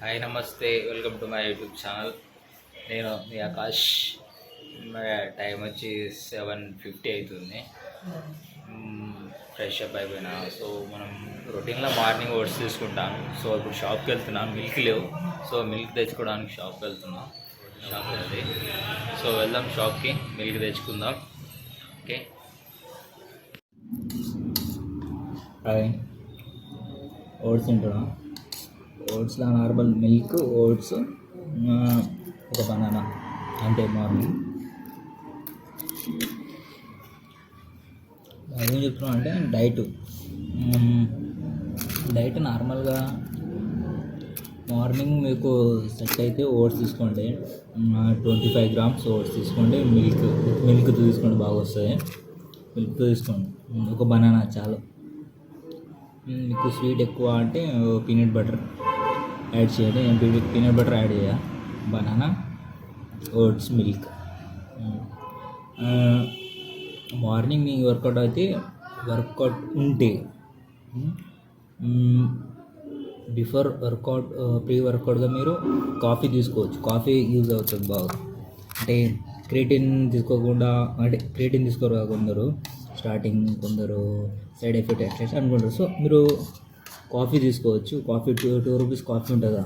Hi నమస్తే, welcome to my YouTube channel. నేను మీ Akash. Time వచ్చి 7:50 అవుతుంది. ఫ్రెష్ అప్ అయిపోయినా. సో మనం రొటీన్లో మార్నింగ్ ఓట్స్ తీసుకుంటాను. సో ఇప్పుడు షాప్కి వెళ్తున్నాను, మిల్క్ లేవు. సో మిల్క్ తెచ్చుకోవడానికి షాప్కి వెళ్తున్నాం. షాప్కి వెళ్తే సో వెళ్దాం షాప్కి, మిల్క్ తెచ్చుకుందాం. ఓకే. హాయ్, ఓట్స్ తింటున్నా. ఓట్స్లో నార్మల్ మిల్క్, ఓట్స్, ఒక బనానా అంటే మార్నింగ్. ఏం చెప్తున్నాం అంటే డైట్ నార్మల్గా మార్నింగ్ మీకు సెట్ అయితే ఓట్స్ తీసుకోండి. 25 grams ఓట్స్ తీసుకోండి. మిల్క్ తీసుకోండి, బాగా వస్తాయి. మిల్క్తో తీసుకోండి. ఒక బనానా చాలు. మీకు స్వీట్ ఎక్కువ అంటే పీనట్ బటర్ యాడ్ చేయండి. నేను పీనట్ బటర్ యాడ్ చేయ. Banana, oats, milk. మార్నింగ్ మీ వర్కౌట్ ఉంటే బిఫోర్ వర్కౌట్, ప్రీ వర్కౌట్గా మీరు కాఫీ తీసుకోవచ్చు. కాఫీ యూజ్ అవుతుంది బాగా. అంటే క్రియేటిన్ తీసుకోరు కొందరు, కొందరు సైడ్ ఎఫెక్ట్ ఎట్లా అనుకుంటారు. సో మీరు కాఫీ తీసుకోవచ్చు. కాఫీ 2 రూపీస్ కాఫీ ఉంటుందా,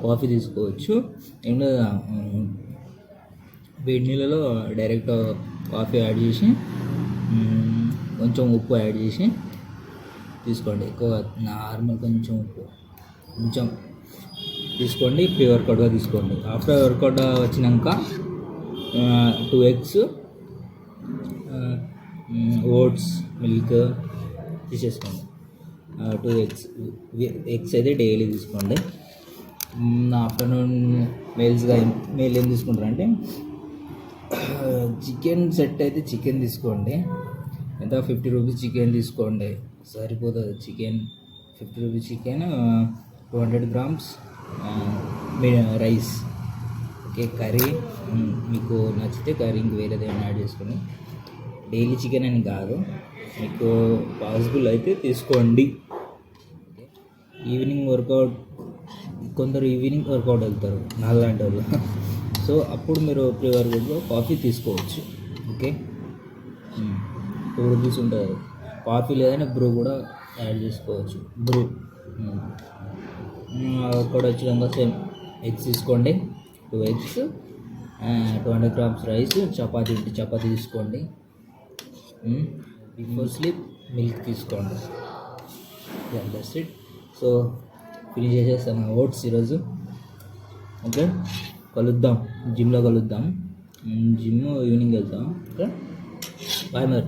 కాఫీ తీసుకోవచ్చు. ఏం లేదా, వేడి నీళ్ళలో డైరెక్ట్ కాఫీ యాడ్ చేసి కొంచెం ఉప్పు యాడ్ చేసి తీసుకోండి. ఎక్కువ నార్మల్ కొంచెం ఉప్పు తీసుకోండి. ప్రీ వర్కౌట్గా తీసుకోండి. ఆఫ్టర్ వర్కౌట్ వచ్చినాక 2 eggs, ఓట్స్, మిల్క్ తీసేసుకోండి. 2 eggs అయితే డైలీ తీసుకోండి. ఆఫ్టర్నూన్ మేల్ ఏం తీసుకుంటారంటే చికెన్ సెట్ అయితే చికెన్ తీసుకోండి. ఎంత 50 రూపీస్ చికెన్ తీసుకోండి, సరిపోతుంది. 50 rupees chicken, 200 grams rice. Okay. Curry మీకు నచ్చితే కర్రీ ఇంక వేరేది ఏమైనా యాడ్ చేసుకొని, డైలీ చికెన్ అని కాదు, మీకు పాసిబుల్ అయితే తీసుకోండి. ఈవినింగ్ వర్కౌట్, కొందరు ఈవినింగ్ వర్కౌట్ వెళ్తారు నాలాంటి వాళ్ళు. సో అప్పుడు మీరు ప్రీ వర్కౌట్లో కాఫీ తీసుకోవచ్చు. ఓకే. 2 రూపీస్ ఉంటుంది కాఫీ. లేదని బ్రూ కూడా యాడ్ చేసుకోవచ్చు. వర్కౌట్ వచ్చినాక సేమ్ ఎగ్స్ తీసుకోండి. 2 eggs, 200 grams రైస్, చపాతీ తీసుకోండి. బిఫోర్ స్లీప్ మిల్క్ తీసుకోండి. That's it. సో ఫినిష్ చేసేస్తాను ఓట్స్ ఈరోజు. ఓకే, జిమ్లో కలుద్దాం. జిమ్ ఈవినింగ్ వెళ్తాం. ఓకే, బాయ్ మరి.